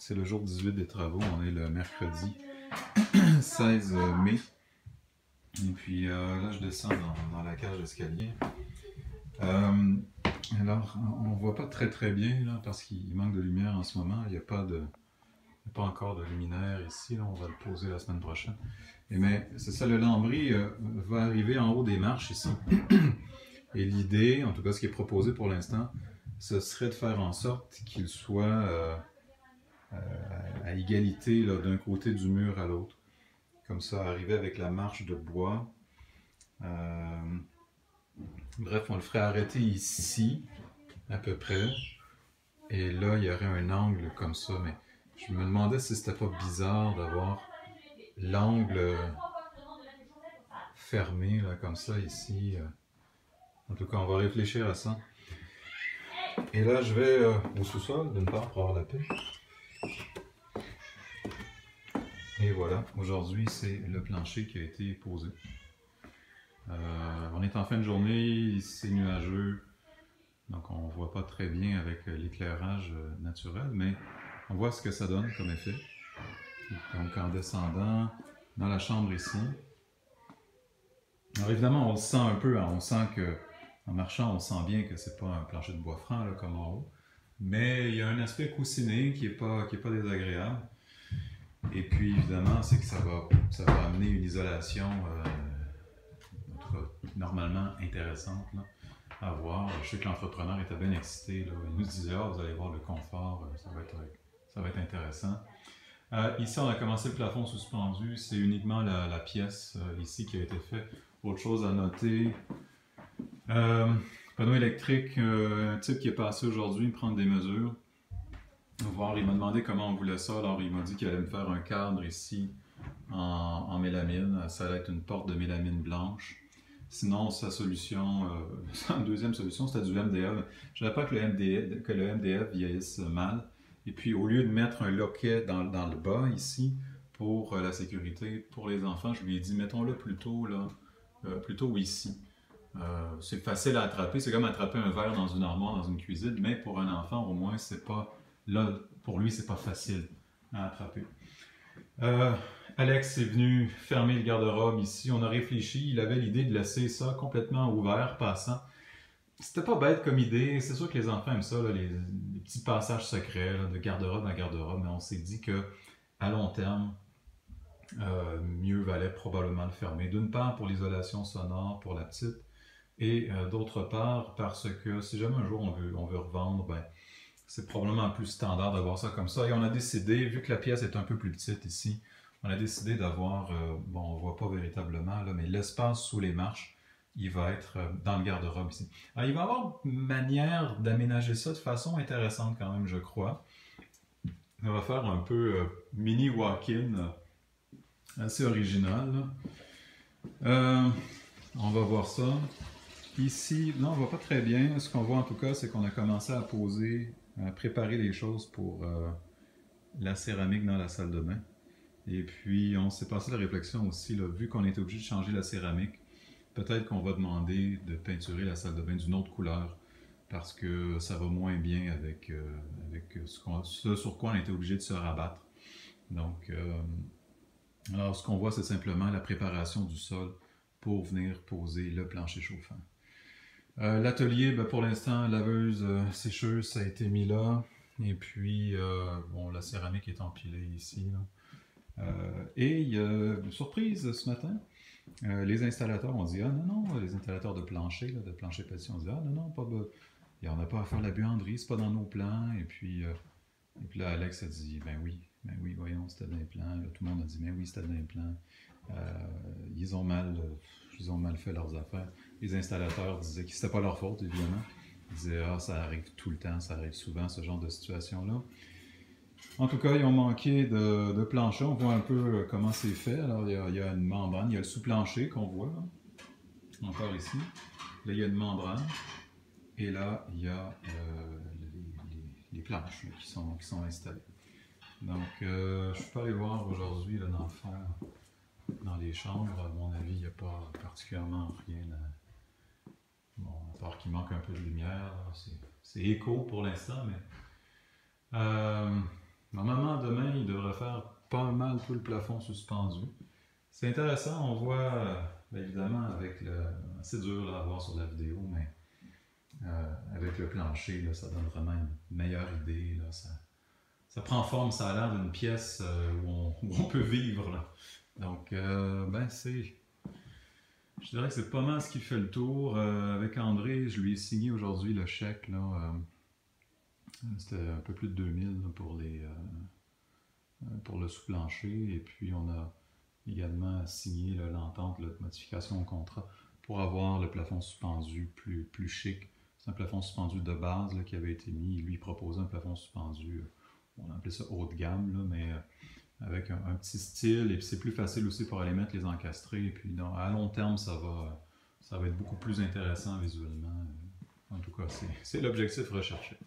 C'est le jour 18 des travaux, on est le mercredi 16 mai. Et puis là, je descends dans la cage d'escalier. Alors, on ne voit pas très bien là, parce qu'il manque de lumière en ce moment. Il n'y a pas encore de luminaire ici. Là, on va le poser la semaine prochaine. Mais c'est ça, le lambris va arriver en haut des marches ici. Et l'idée, en tout cas ce qui est proposé pour l'instant, ce serait de faire en sorte qu'il soit à égalité d'un côté du mur à l'autre. Comme ça, arriver avec la marche de bois. Bref, on le ferait arrêter ici, à peu près. Et là, il y aurait un angle comme ça. Mais je me demandais si c'était pas bizarre d'avoir l'angle fermé, là, comme ça, ici. En tout cas, on va réfléchir à ça. Et là, je vais au sous-sol, d'une part, pour avoir la paix. Et voilà, aujourd'hui, c'est le plancher qui a été posé. On est en fin de journée, c'est nuageux, donc on ne voit pas très bien avec l'éclairage naturel, mais on voit ce que ça donne comme effet. Donc en descendant dans la chambre ici, alors évidemment on le sent un peu, hein, on sent que en marchant on sent bien que c'est pas un plancher de bois franc là, comme en haut, mais il y a un aspect coussiné qui est pas désagréable. Et puis évidemment c'est que ça va amener une isolation normalement intéressante là, à voir. Je sais que l'entrepreneur était bien excité. Là. Il nous disait vous allez voir le confort, ça va être intéressant. Ici, on a commencé le plafond suspendu. C'est uniquement la pièce ici qui a été faite. Autre chose à noter panneau électrique, un type qui est passé aujourd'hui prendre des mesures. Voir, il m'a demandé comment on voulait ça. Alors, il m'a dit qu'il allait me faire un cadre ici en mélamine. Ça allait être une porte de mélamine blanche. Sinon, sa solution, sa deuxième solution, c'était du MDF. Je ne savais pas que le MDF vieillisse mal. Et puis, au lieu de mettre un loquet dans le bas, ici, pour la sécurité, pour les enfants, je lui ai dit, mettons-le plutôt ici. C'est facile à attraper, c'est comme attraper un verre dans une armoire, dans une cuisine, mais pour un enfant, au moins, c'est pas, là, pour lui, c'est pas facile à attraper. Alex est venu fermer le garde-robe ici. On a réfléchi. Il avait l'idée de laisser ça complètement ouvert, passant. C'était pas bête comme idée. C'est sûr que les enfants aiment ça, là, les petits passages secrets là, de garde-robe à garde-robe. Mais on s'est dit que à long terme, mieux valait probablement le fermer. D'une part pour l'isolation sonore pour la petite, et d'autre part parce que si jamais un jour on veut revendre, ben, c'est probablement plus standard d'avoir ça comme ça. Et on a décidé, vu que la pièce est un peu plus petite ici, on a décidé d'avoir, bon, on ne voit pas véritablement, là, mais l'espace sous les marches, il va être dans le garde-robe ici. Alors, il va y avoir une manière d'aménager ça de façon intéressante quand même, je crois. On va faire un peu mini walk-in, assez original. On va voir ça. Ici, non, on ne voit pas très bien. Ce qu'on voit en tout cas, c'est qu'on a commencé à poser, à préparer les choses pour la céramique dans la salle de bain. Et puis, on s'est passé la réflexion aussi, là, vu qu'on était obligé de changer la céramique, peut-être qu'on va demander de peinturer la salle de bain d'une autre couleur, parce que ça va moins bien avec ce sur quoi on était obligé de se rabattre. Donc, alors ce qu'on voit, c'est simplement la préparation du sol pour venir poser le plancher chauffant. L'atelier, ben, pour l'instant, laveuse, sécheuse, ça a été mis là. Et puis, bon, la céramique est empilée ici, là. Et il y a une surprise ce matin. Les installateurs ont dit, ah non, les installateurs de plancher, là, de plancher pâtissier, ont dit, ah non, il n'y en a pas à faire la buanderie, c'est pas dans nos plans. Et puis là, Alex a dit, ben oui, voyons, c'était dans les plans. Là, tout le monde a dit, ben oui, c'était dans les plans. Ils ont mal fait leurs affaires. Les installateurs disaient que c'était pas leur faute, évidemment. Ils disaient, ah, ça arrive tout le temps, ça arrive souvent, ce genre de situation-là. En tout cas, ils ont manqué de plancher. On voit un peu comment c'est fait. Alors, il y a une membrane. Il y a le sous-plancher qu'on voit, là. Encore ici. Là, il y a une membrane. Et là, il y a les planches là, qui sont installées. Donc, je suis pas allé voir aujourd'hui, là, dans le fond, dans les chambres. À mon avis, il n'y a pas particulièrement rien à... Bon, à part qu'il manque un peu de lumière. C'est écho pour l'instant, mais... Normalement, mal tout le plafond suspendu. C'est intéressant, on voit, bien évidemment, avec le... C'est dur là, à voir sur la vidéo, mais avec le plancher, là, ça donne vraiment une meilleure idée. Là, ça prend forme, ça a l'air d'une pièce où on peut vivre. Là. Donc, ben c'est... Je dirais que c'est pas mal ce qui fait le tour. Avec André, je lui ai signé aujourd'hui le chèque. Là, c'était un peu plus de 2000 là, pour le sous-plancher. Et puis, on a également signé l'entente de modification au contrat pour avoir le plafond suspendu plus chic. C'est un plafond suspendu de base là, qui avait été mis. Lui, il proposait un plafond suspendu, on appelait ça haut de gamme, là, mais avec un petit style. Et puis, c'est plus facile aussi pour aller mettre les encastrés. Et puis, à long terme, ça va être beaucoup plus intéressant visuellement. En tout cas, c'est l'objectif recherché.